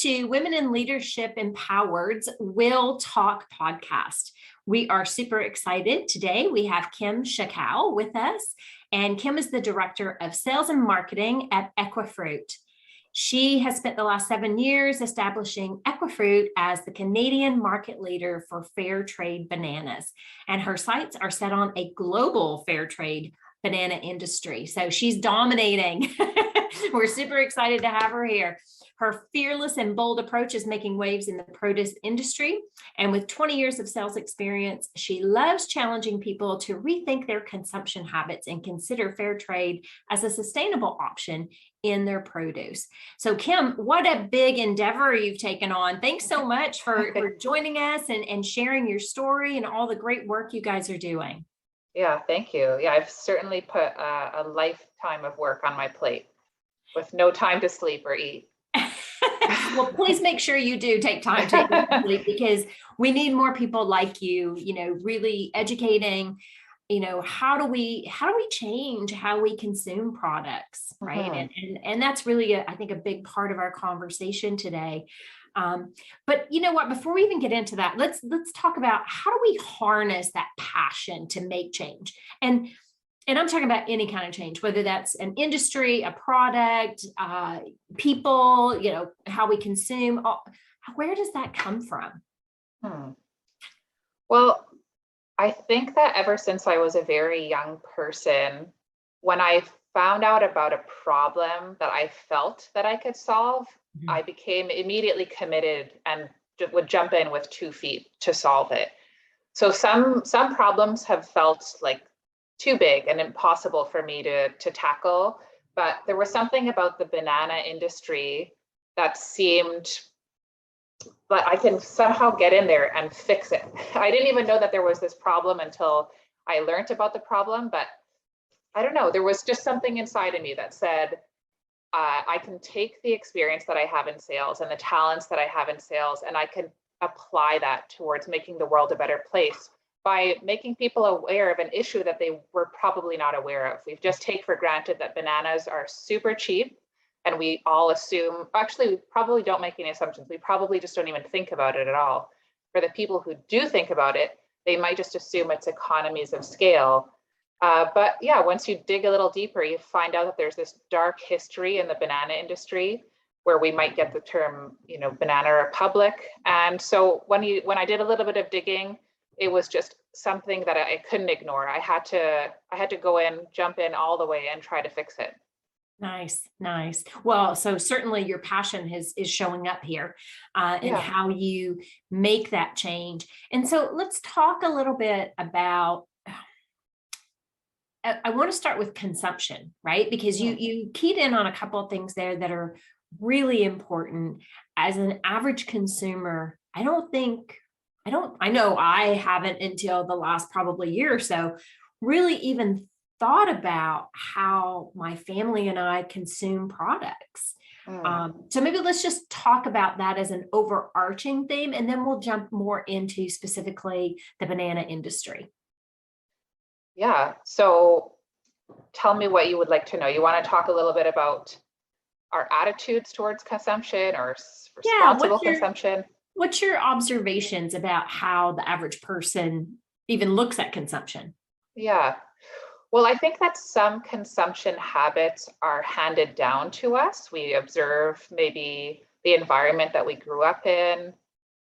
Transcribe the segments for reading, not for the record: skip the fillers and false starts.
to Women in Leadership Empowered's WIL Talk podcast. We are super excited. Today we have Kim Chackal with us, and Kim is the Director of Sales and Marketing at Equifruit. She has spent the last 7 years establishing Equifruit as the Canadian market leader for fair trade bananas, and her sights are set on a global fair trade banana industry. So she's dominating. We're super excited to have her here. Her fearless and bold approach is making waves in the produce industry. And with 20 years of sales experience, she loves challenging people to rethink their consumption habits and consider fair trade as a sustainable option in their produce. So Kim, what a big endeavor you've taken on. Thanks so much for joining us and sharing your story and all the great work you guys are doing. Yeah, thank you. Yeah, I've certainly put a lifetime of work on my plate with no time to sleep or eat. Well, please make sure you do take time to eat, because we need more people like you, really educating, how do we change how we consume products, right? Mm-hmm. And that's really, I think, a big part of our conversation today. But you know what, before we even get into that, let's talk about how do we harness that passion to make change. And I'm talking about any kind of change, whether that's an industry, a product, people, how we consume. Where does that come from? Well, I think that ever since I was a very young person, when I found out about a problem that I felt that I could solve, I became immediately committed and would jump in with 2 feet to solve it. So some problems have felt like too big and impossible for me to tackle, but there was something about the banana industry that seemed that I can somehow get in there and fix it. I didn't even know that there was this problem until I learned about the problem, but I don't know, there was just something inside of me that said, I can take the experience that I have in sales and the talents that I have in sales, and I can apply that towards making the world a better place by making people aware of an issue that they were probably not aware of. We just take for granted that bananas are super cheap, and we all assume, actually, we probably don't make any assumptions. We probably just don't even think about it at all. For the people who do think about it, they might just assume it's economies of scale. But yeah, once you dig a little deeper, you find out that there's this dark history in the banana industry where we might get the term, banana republic. And so when I did a little bit of digging, it was just something that I couldn't ignore. I had to go in, jump in all the way and try to fix it. Nice. Well, so certainly your passion is showing up here and how you make that change. And so let's talk a little bit about, I want to start with consumption, right? Because you keyed in on a couple of things there that are really important. As an average consumer, I know I haven't until the last probably year or so really even thought about how my family and I consume products. So maybe let's just talk about that as an overarching theme, and then we'll jump more into specifically the banana industry. Yeah. So tell me what you would like to know. You want to talk a little bit about our attitudes towards consumption or responsible consumption? What's your observations about how the average person even looks at consumption? Yeah. Well, I think that some consumption habits are handed down to us. We observe maybe the environment that we grew up in,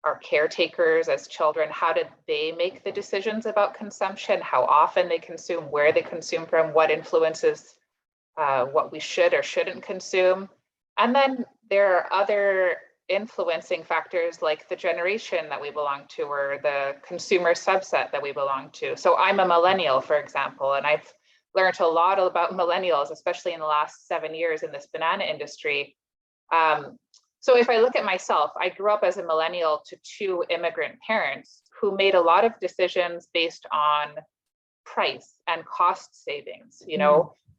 our caretakers as children. How did they make the decisions about consumption? How often they consume, where they consume from, what influences what we should or shouldn't consume. And then there are other influencing factors like the generation that we belong to or the consumer subset that we belong to. So I'm a millennial, for example, and I've learned a lot about millennials, especially in the last 7 years in this banana industry. So if I look at myself, I grew up as a millennial to 2 immigrant parents who made a lot of decisions based on price and cost savings.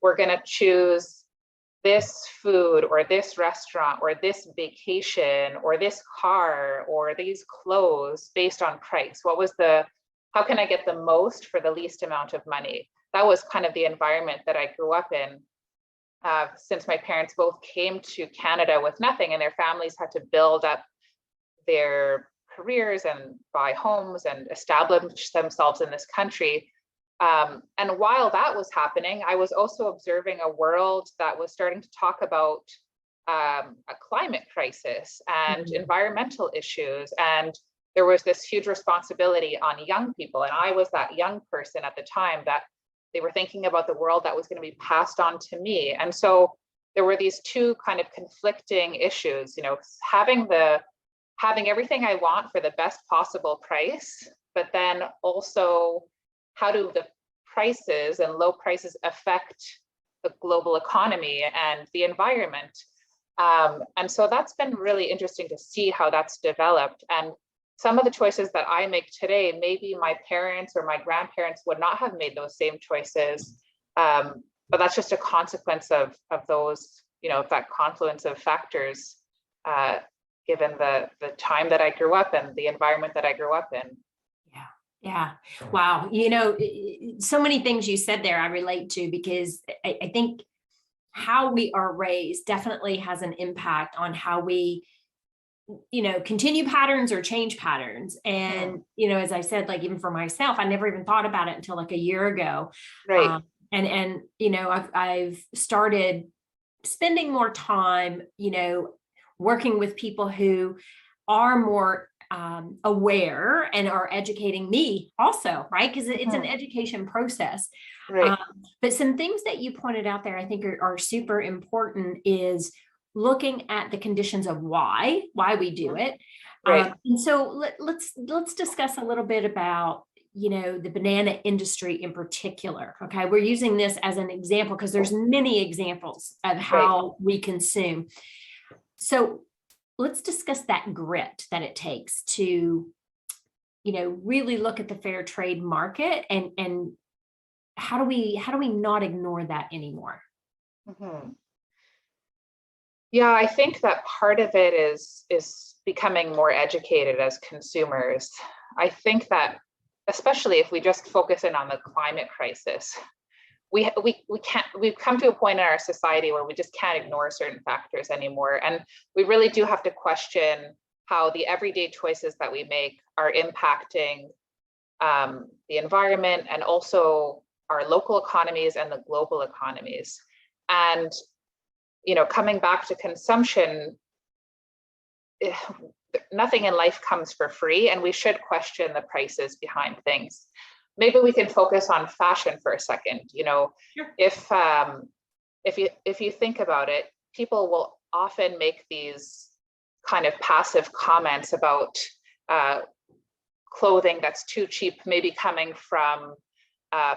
We're going to choose this food or this restaurant or this vacation or this car or these clothes based on price. How can I get the most for the least amount of money? That was kind of the environment that I grew up in. since my parents both came to Canada with nothing and their families had to build up their careers and buy homes and establish themselves in this country. And while that was happening, I was also observing a world that was starting to talk about a climate crisis and environmental issues. And there was this huge responsibility on young people. And I was that young person at the time that they were thinking about the world that was going to be passed on to me. And so there were these two kind of conflicting issues, having everything I want for the best possible price, but then also how do the prices and low prices affect the global economy and the environment? And so that's been really interesting to see how that's developed. And some of the choices that I make today, maybe my parents or my grandparents would not have made those same choices. But that's just a consequence of those, that confluence of factors, given the time that I grew up and the environment that I grew up in. Yeah. Wow. So many things you said there I relate to, because I think how we are raised definitely has an impact on how we continue patterns or change patterns. And, as I said, like, even for myself, I never even thought about it until like a year ago. Right. I've started spending more time, working with people who are more aware and are educating me also, right? Because it's an education process. Right. But some things that you pointed out there, I think are super important, is looking at the conditions of why we do it. Right. And so let's discuss a little bit about, the banana industry in particular. Okay. We're using this as an example because there's many examples of how we consume. So let's discuss that grit that it takes to, really look at the fair trade market, and how do we not ignore that anymore? Yeah, I think that part of it is becoming more educated as consumers. I think that, especially if we just focus in on the climate crisis, we've come to a point in our society where we just can't ignore certain factors anymore. And we really do have to question how the everyday choices that we make are impacting the environment and also our local economies and the global economies. And coming back to consumption, nothing in life comes for free, and we should question the prices behind things. Maybe we can focus on fashion for a second. Sure. If you think about it, people will often make these kind of passive comments about clothing that's too cheap, maybe coming from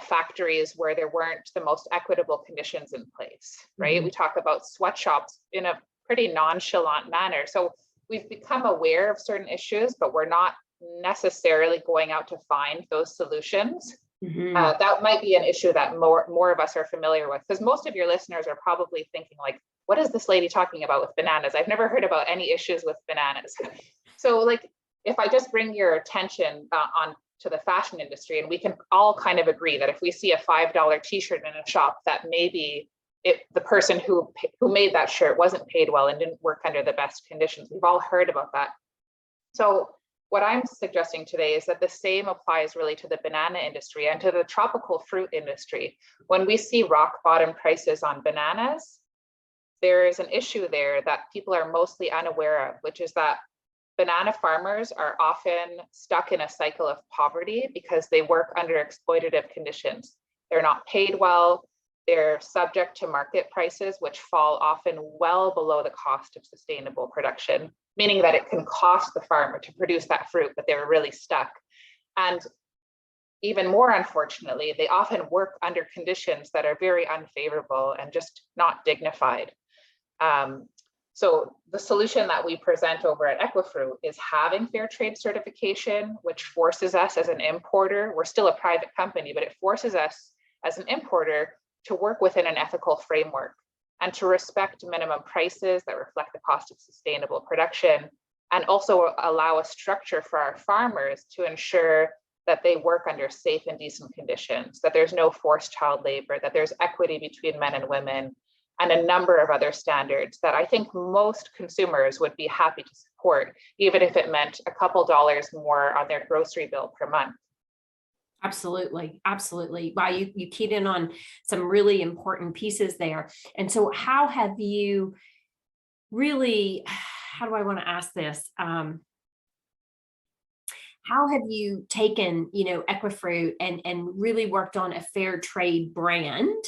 factories where there weren't the most equitable conditions in place, right? We talk about sweatshops in a pretty nonchalant manner. So we've become aware of certain issues, but we're not necessarily going out to find those solutions. That might be an issue that more of us are familiar with, because most of your listeners are probably thinking like, what is this lady talking about with bananas? I've never heard about any issues with bananas. So like, if I just bring your attention on to the fashion industry, and we can all kind of agree that if we see a $5 t-shirt in a shop, that maybe the person who made that shirt wasn't paid well and didn't work under the best conditions. We've all heard about that. So what I'm suggesting today is that the same applies really to the banana industry and to the tropical fruit industry. When we see rock bottom prices on bananas, there is an issue there that people are mostly unaware of, which is that banana farmers are often stuck in a cycle of poverty because they work under exploitative conditions. They're not paid well. They're subject to market prices, which fall often well below the cost of sustainable production, meaning that it can cost the farmer to produce that fruit, but they're really stuck. And even more unfortunately, they often work under conditions that are very unfavorable and just not dignified. So the solution that we present over at Equifru is having fair trade certification, which forces us as an importer, we're still a private company, but it forces us as an importer to work within an ethical framework and to respect minimum prices that reflect the cost of sustainable production, and also allow a structure for our farmers to ensure that they work under safe and decent conditions, that there's no forced child labor, that there's equity between men and women, and a number of other standards that I think most consumers would be happy to support, even if it meant a couple dollars more on their grocery bill per month. Absolutely. Absolutely. Wow. You keyed in on some really important pieces there. And so how have you really, how do I want to ask this? How have you taken, Equifruit and really worked on a fair trade brand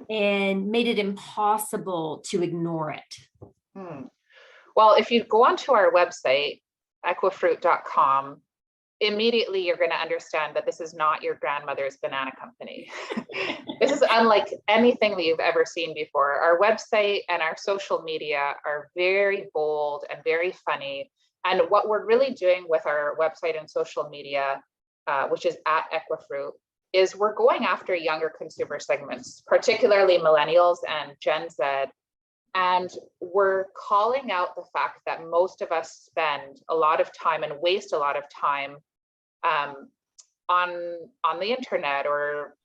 and made it impossible to ignore it? Well, if you go onto our website, equifruit.com, immediately you're going to understand that this is not your grandmother's banana company. This is unlike anything that you've ever seen before. Our website and our social media are very bold and very funny. And what we're really doing with our website and social media, which is at Equifruit, is we're going after younger consumer segments, particularly millennials and Gen Z. And we're calling out the fact that most of us spend a lot of time and waste a lot of time on the internet or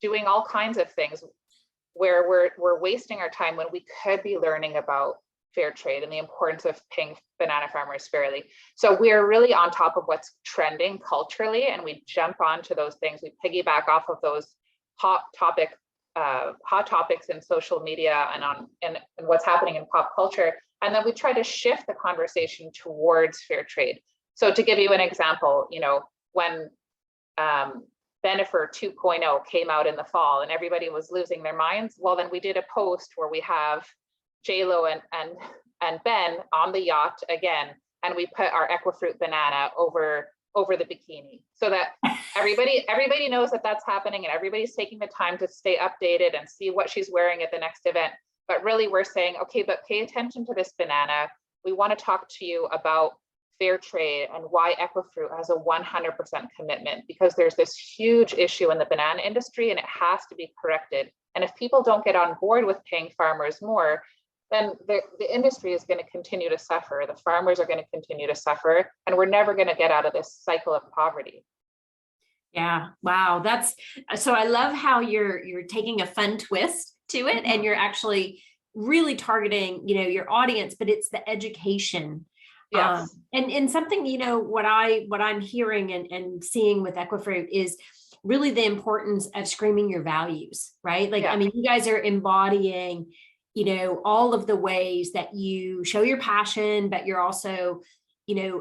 doing all kinds of things where we're wasting our time when we could be learning about fair trade and the importance of paying banana farmers fairly. So we're really on top of what's trending culturally, and we jump onto those things. We piggyback off of those hot topics in social media and what's happening in pop culture. And then we try to shift the conversation towards fair trade. So to give you an example, when Bennifer 2.0 came out in the fall and everybody was losing their minds, well, then we did a post where we have J-Lo and Ben on the yacht again, and we put our Equifruit banana over the bikini so that everybody knows that that's happening and everybody's taking the time to stay updated and see what she's wearing at the next event. But really we're saying, okay, but pay attention to this banana. We want to talk to you about fair trade and why Equifruit has a 100% commitment, because there's this huge issue in the banana industry and it has to be corrected. And if people don't get on board with paying farmers more, then the industry is going to continue to suffer. The farmers are going to continue to suffer, and we're never going to get out of this cycle of poverty. Yeah. Wow. So I love how you're taking a fun twist to it, and you're actually really targeting, your audience, but it's the education. Yes. And something, what I'm hearing and seeing with Equifruit is really the importance of screaming your values, right? Like, I mean, you guys are embodying, all of the ways that you show your passion, but you're also,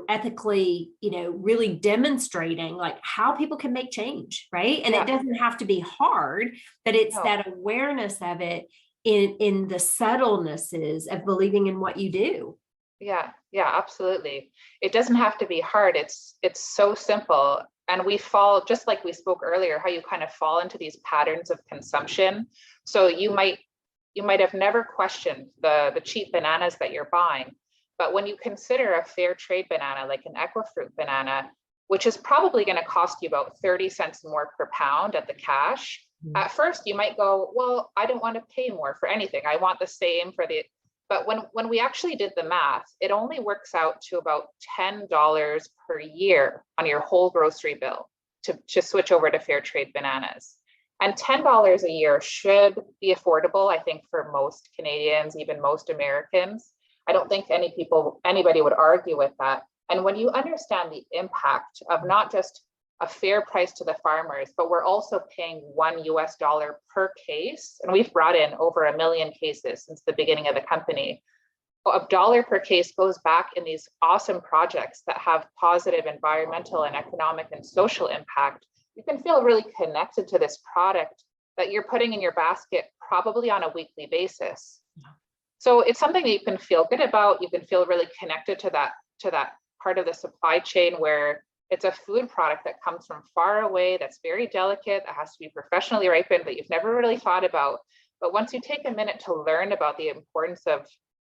ethically, really demonstrating like how people can make change, right? And it doesn't have to be hard, but it's that awareness of it in the subtlenesses of believing in what you do. Yeah, absolutely. It doesn't have to be hard. It's so simple. And we fall, just like we spoke earlier, how you kind of fall into these patterns of consumption. So you might have never questioned the cheap bananas that you're buying. But when you consider a fair trade banana, like an Equifruit banana, which is probably going to cost you about 30 cents more per pound at the cash, at first you might go, well, I don't want to pay more for anything. I want the same for the, but when we actually did the math, it only works out to about $10 per year on your whole grocery bill to switch over to fair trade bananas. And $10 a year should be affordable, I think, for most Canadians, even most Americans. I don't think anybody would argue with that. And when you understand the impact of not just a fair price to the farmers, but we're also paying $1 per case, and we've brought in over 1 million cases since the beginning of the company. $1 per case goes back in these awesome projects that have positive environmental and economic and social impact. You can feel really connected to this product that you're putting in your basket probably on a weekly basis. So it's something that you can feel good about. You can feel really connected to that part of the supply chain where it's a food product that comes from far away, that's very delicate, that has to be professionally ripened, that you've never really thought about. But once you take a minute to learn about the importance of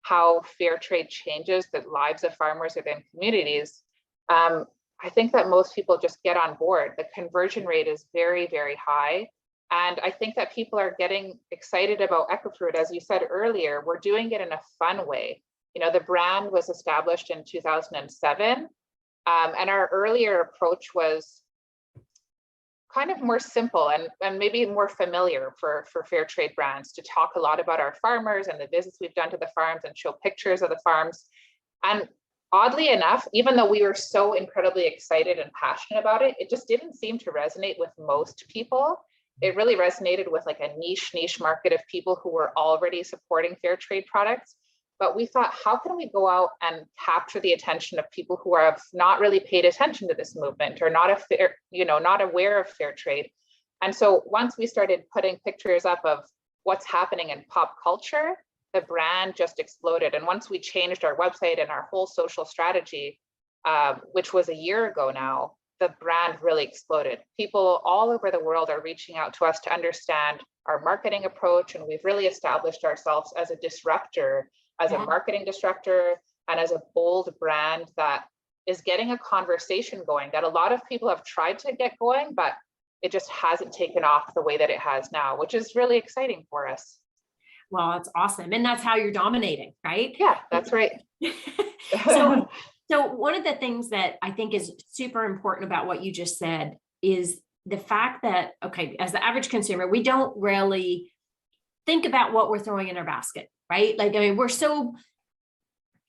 how fair trade changes the lives of farmers within communities, I think that most people just get on board. The conversion rate is very, very high. And I think that people are getting excited about Equifruit. As you said earlier, we're doing it in a fun way. The brand was established in 2007. And our earlier approach was kind of more simple and maybe more familiar for fair trade brands to talk a lot about our farmers and the visits we've done to the farms and show pictures of the farms. And oddly enough, even though we were so incredibly excited and passionate about it, it just didn't seem to resonate with most people. It really resonated with like a niche market of people who were already supporting fair trade products. But we thought, how can we go out and capture the attention of people who have not really paid attention to this movement or not aware of fair trade? And so once we started putting pictures up of what's happening in pop culture, the brand just exploded. And once we changed our website and our whole social strategy, which was a year ago now, the brand really exploded. People all over the world are reaching out to us to understand our marketing approach. And we've really established ourselves as a disruptor, as a marketing disruptor, and as a bold brand that is getting a conversation going that a lot of people have tried to get going, but it just hasn't taken off the way that it has now, which is really exciting for us. Well, that's awesome. And that's how you're dominating, right? Yeah, that's right. So one of the things that I think is super important about what you just said is the fact that, okay, as the average consumer, we don't really think about what we're throwing in our basket, right? Like, I mean, we're so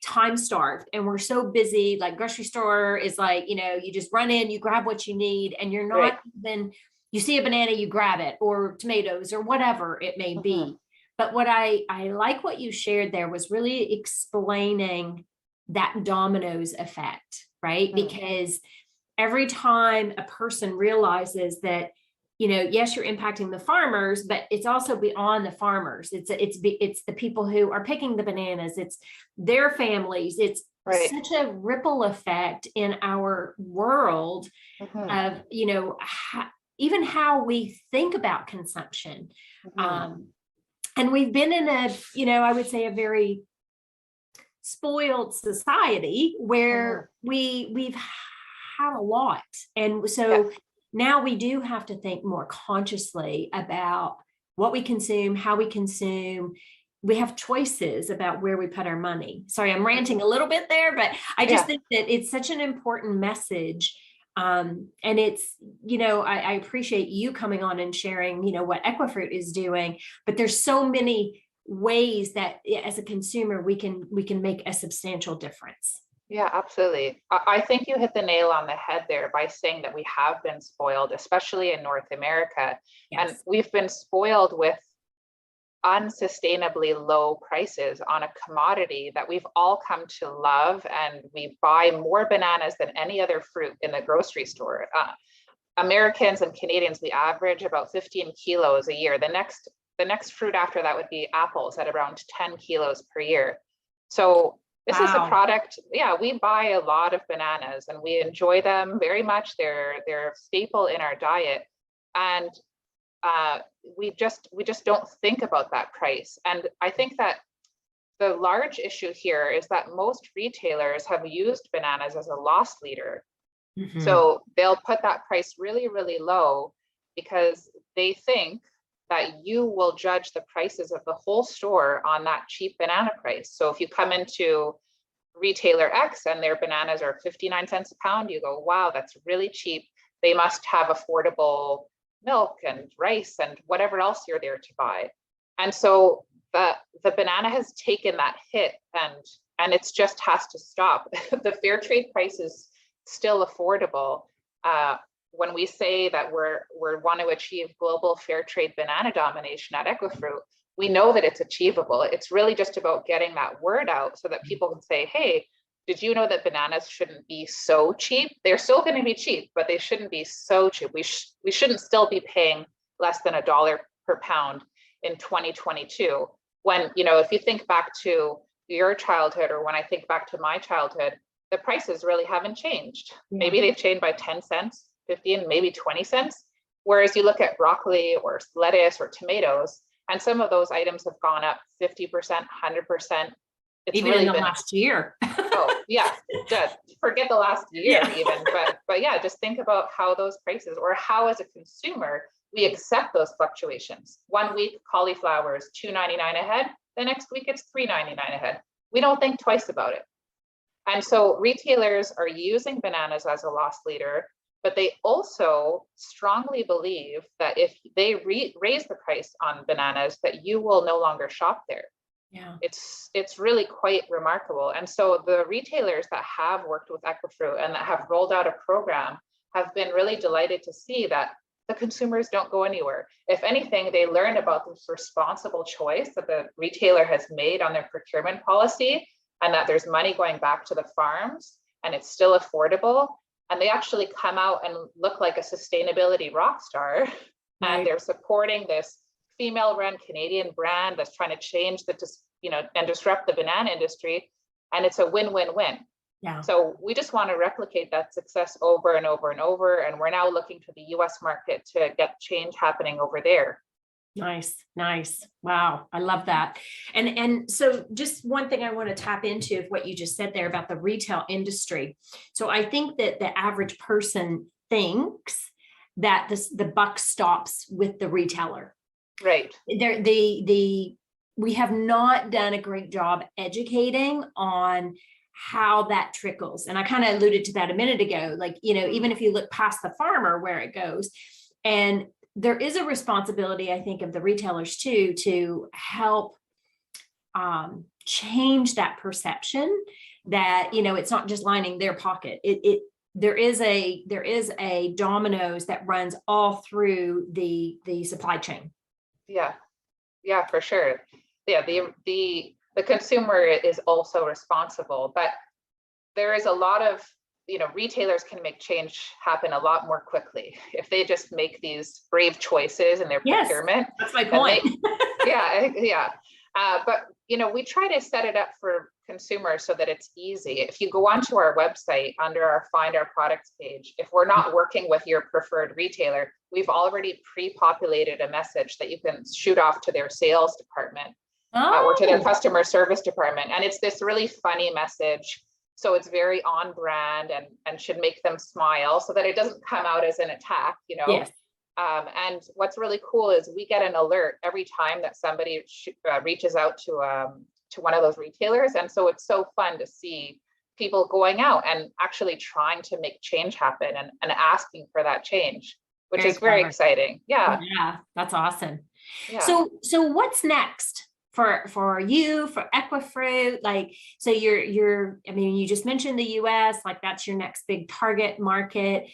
time starved and we're so busy. Like grocery store is like, you just run in, you grab what you need, and you're not even, you see a banana, you grab it, or tomatoes or whatever it may be. But what I like what you shared there was really explaining that dominoes effect, right? Because every time a person realizes that, yes, you're impacting the farmers, but it's also beyond the farmers. It's the people who are picking the bananas. It's their families. It's such a ripple effect in our world of, even how we think about consumption. And we've been in I would say a very spoiled society where we've had a lot. And so now we do have to think more consciously about what we consume, how we consume. We have choices about where we put our money. Sorry, I'm ranting a little bit there, but I just think that it's such an important message. And it's, I appreciate you coming on and sharing, what Equifruit is doing, but there's so many ways that as a consumer, we can make a substantial difference. Yeah, absolutely. I think you hit the nail on the head there by saying that we have been spoiled, especially in North America. Yes. And we've been spoiled with unsustainably low prices on a commodity that we've all come to love, and we buy more bananas than any other fruit in the grocery store. Americans and Canadians, we average about 15 kilos a year. The next fruit after that would be apples at around 10 kilos per year. So this is a product, we buy a lot of bananas and we enjoy them very much. They're a staple in our diet. And we just don't think about that price. And I think that the large issue here is that most retailers have used bananas as a loss leader. So they'll put that price really, really low because they think that you will judge the prices of the whole store on that cheap banana price. So if you come into retailer X and their bananas are 59 cents a pound, you go, wow, that's really cheap. They must have affordable milk and rice and whatever else you're there to buy. And so the banana has taken that hit, and it's just has to stop. The fair trade price is still affordable. When we say that we want to achieve global fair trade banana domination at Equifruit, we know that it's achievable. It's really just about getting that word out so that people can say, hey, did you know that bananas shouldn't be so cheap? They're still going to be cheap, but they shouldn't be so cheap. We shouldn't still be paying less than $1 per pound in 2022. When, if you think back to your childhood, or when I think back to my childhood, the prices really haven't changed. Maybe they've changed by 10 cents, 15, maybe 20 cents. Whereas you look at broccoli or lettuce or tomatoes, and some of those items have gone up 50%, 100%. It's even really in the last year. Oh yeah, just forget the last year even, but yeah, just think about how those prices, or how as a consumer, we accept those fluctuations. 1 week, cauliflower is $2.99 a head. The next week it's $3.99 a head. We don't think twice about it. And so retailers are using bananas as a loss leader. but they also strongly believe that if they raise the price on bananas, that you will no longer shop there. Yeah. It's really quite remarkable. And so the retailers that have worked with Equifru and that have rolled out a program have been really delighted to see that the consumers don't go anywhere. If anything, they learn about this responsible choice that the retailer has made on their procurement policy, and that there's money going back to the farms and it's still affordable. And they actually come out and look like a sustainability rock star. Right. And they're supporting this female-run Canadian brand that's trying to change and disrupt the banana industry. And it's a win-win-win. Yeah. So we just want to replicate that success over and over and over. And we're now looking to the US market to get change happening over there. Nice. Wow. I love that. And so just one thing I want to tap into of what you just said there about the retail industry. So I think that the average person thinks that the buck stops with the retailer. Right. We have not done a great job educating on how that trickles. And I kind of alluded to that a minute ago, like, even if you look past the farmer, where it goes. And there is a responsibility, I think, of the retailers too, to help change that perception that, it's not just lining their pocket. There is a dominoes that runs all through the supply chain. Yeah, for sure. Yeah, the consumer is also responsible, but there is a lot of, retailers can make change happen a lot more quickly if they just make these brave choices in their procurement. That's my point. Yeah. But, we try to set it up for consumers so that it's easy. If you go onto our website under our Find Our Products page, if we're not working with your preferred retailer, we've already pre-populated a message that you can shoot off to their sales department or to their customer service department. And it's this really funny message. So it's very on brand and should make them smile so that it doesn't come out as an attack, Yes. And what's really cool is we get an alert every time that somebody reaches out to one of those retailers. And so it's so fun to see people going out and actually trying to make change happen and asking for that change, which is very exciting. Yeah, that's awesome. Yeah. So what's next for you, for Equifruit? Like, so you just mentioned the US, like that's your next big target market.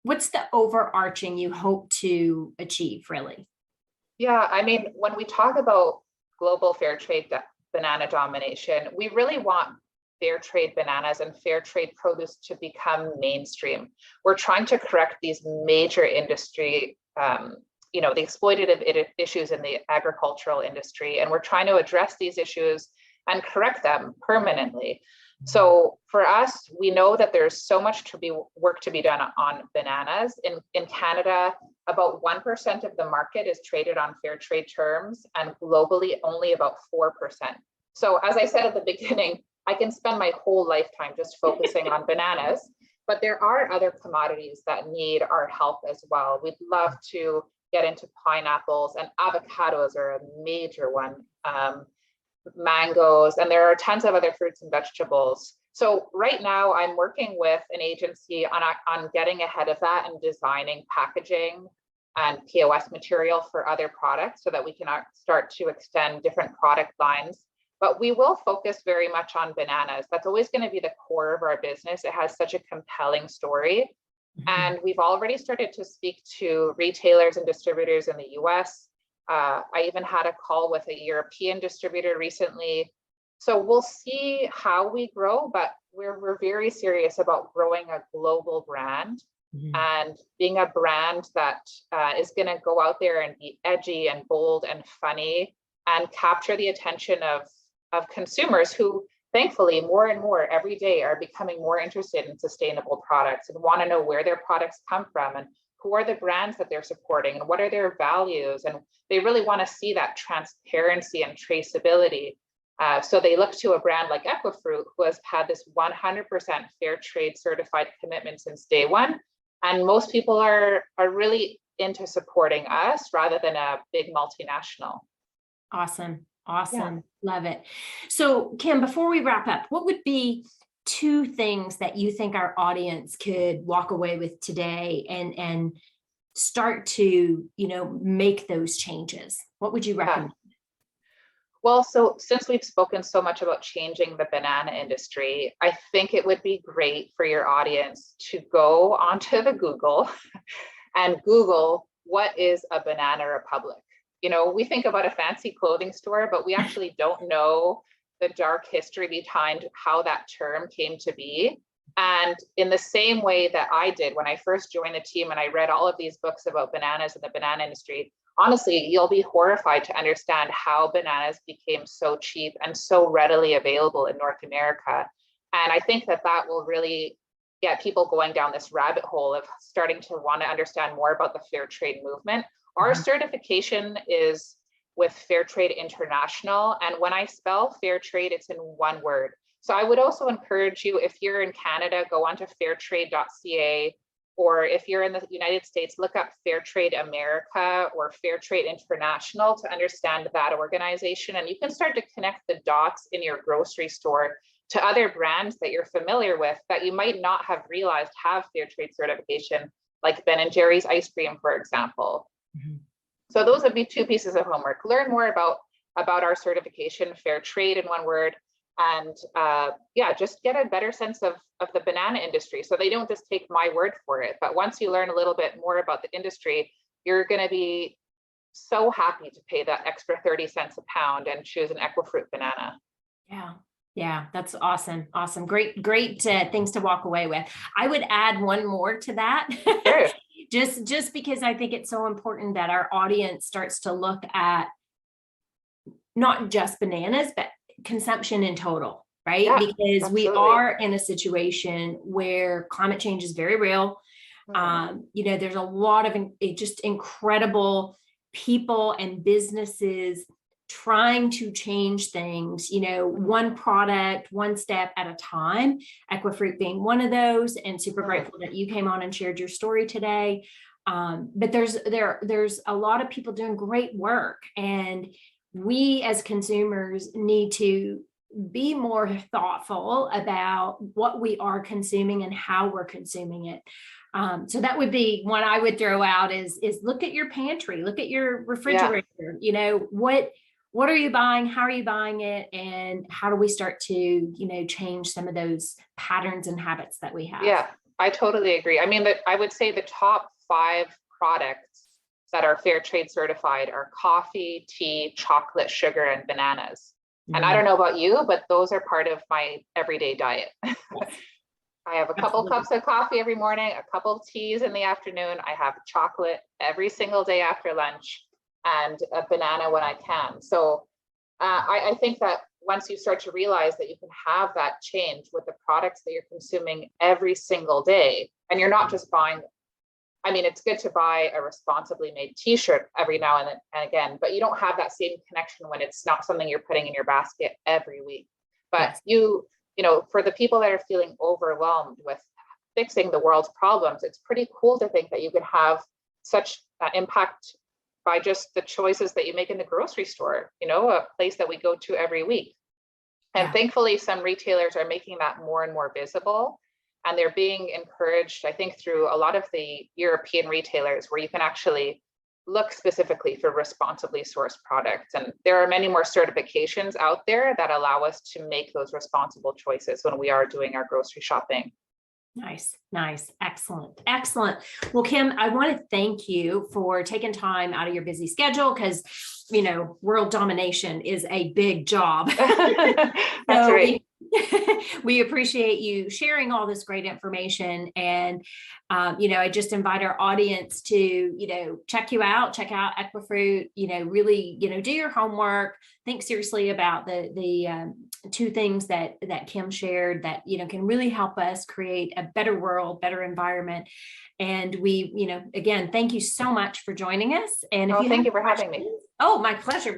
What's the overarching you hope to achieve, really? Yeah, when we talk about global fair trade banana domination, we really want fair trade bananas and fair trade produce to become mainstream. We're trying to correct these major industry, the exploitative issues in the agricultural industry, and we're trying to address these issues and correct them permanently. So for us, we know that there's so much work to be done on bananas. In Canada, about 1% of the market is traded on fair trade terms, and globally only about 4%. So as I said at the beginning, I can spend my whole lifetime just focusing on bananas, but there are other commodities that need our help as well. We'd love to get into pineapples, and avocados are a major one. Mangoes, and there are tons of other fruits and vegetables. So right now I'm working with an agency on getting ahead of that and designing packaging and POS material for other products so that we can start to extend different product lines. But we will focus very much on bananas. That's always going to be the core of our business. It has such a compelling story. And we've already started to speak to retailers and distributors in the US. I even had a call with a European distributor recently. So we'll see how we grow, but we're very serious about growing a global brand and being a brand that is going to go out there and be edgy and bold and funny and capture the attention of consumers who, thankfully, more and more every day are becoming more interested in sustainable products and want to know where their products come from and who are the brands that they're supporting and what are their values. And they really want to see that transparency and traceability. So they look to a brand like Equifruit, who has had this 100% fair trade certified commitment since day one. And most people are really into supporting us rather than a big multinational. Awesome. Yeah. Love it. So Kim, before we wrap up, what would be two things that you think our audience could walk away with today and start to, make those changes? What would you recommend? Well, so since we've spoken so much about changing the banana industry, I think it would be great for your audience to go onto the Google and Google, what is a banana republic? We think about a fancy clothing store, but we actually don't know the dark history behind how that term came to be. And in the same way that I did when I first joined the team and I read all of these books about bananas and the banana industry, honestly, you'll be horrified to understand how bananas became so cheap and so readily available in North America. And I think that will really get people going down this rabbit hole of starting to want to understand more about the fair trade movement. Our certification is with Fair Trade International. And when I spell fair trade, it's in one word. So I would also encourage you, if you're in Canada, go onto fairtrade.ca, or if you're in the United States, look up Fair Trade America or Fair Trade International to understand that organization. And you can start to connect the dots in your grocery store to other brands that you're familiar with that you might not have realized have fair trade certification, like Ben & Jerry's ice cream, for example. So those would be two pieces of homework. Learn more about our certification, fair trade in one word, and just get a better sense of the banana industry. So they don't just take my word for it, but once you learn a little bit more about the industry, you're going to be so happy to pay that extra 30 cents a pound and choose an Equifruit banana. Yeah, that's awesome. Awesome. Great things to walk away with. I would add one more to that. Sure. just because I think it's so important that our audience starts to look at not just bananas, but consumption in total, right? Yeah, because absolutely. We are in a situation where climate change is very real. There's a lot of just incredible people and businesses trying to change things, one product, one step at a time, Equifruit being one of those, and super grateful that you came on and shared your story today. But there's a lot of people doing great work, and we as consumers need to be more thoughtful about what we are consuming and how we're consuming it. So that would be one I would throw out is look at your pantry, look at your refrigerator, what are you buying? How are you buying it? And how do we start to, change some of those patterns and habits that we have? Yeah, I totally agree. I mean, I would say the top 5 products that are fair trade certified are coffee, tea, chocolate, sugar, and bananas. And I don't know about you, but those are part of my everyday diet. I have a couple cups of coffee every morning, a couple of teas in the afternoon. I have chocolate every single day after lunch, and a banana when I can. So I think that once you start to realize that you can have that change with the products that you're consuming every single day, and you're not just buying, I mean, it's good to buy a responsibly made t-shirt every now and again, but you don't have that same connection when it's not something you're putting in your basket every week. But for the people that are feeling overwhelmed with fixing the world's problems, it's pretty cool to think that you can have such impact by just the choices that you make in the grocery store, a place that we go to every week. And thankfully, some retailers are making that more and more visible. And they're being encouraged, I think, through a lot of the European retailers where you can actually look specifically for responsibly sourced products. And there are many more certifications out there that allow us to make those responsible choices when we are doing our grocery shopping. Nice. Excellent. Well, Kim, I want to thank you for taking time out of your busy schedule because, world domination is a big job. That's right. We appreciate you sharing all this great information. And, I just invite our audience to, check out Equifruit, really, do your homework, think seriously about the 2 things that Kim shared that, can really help us create a better world, better environment. And we, again, thank you so much for joining us. And thank you for having me. Oh, my pleasure.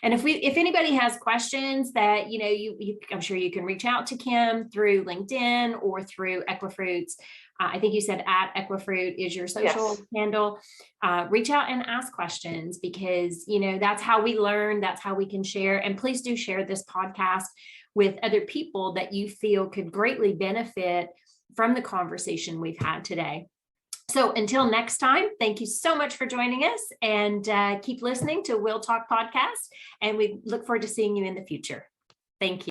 And if anybody has questions that, I'm sure you can reach out to Kim through LinkedIn or through Equifruit's. I think you said at Equifruit is your social handle. Reach out and ask questions because, that's how we learn. That's how we can share. And please do share this podcast with other people that you feel could greatly benefit from the conversation we've had today. So until next time, thank you so much for joining us, and keep listening to WIL Talk podcast. And we look forward to seeing you in the future. Thank you.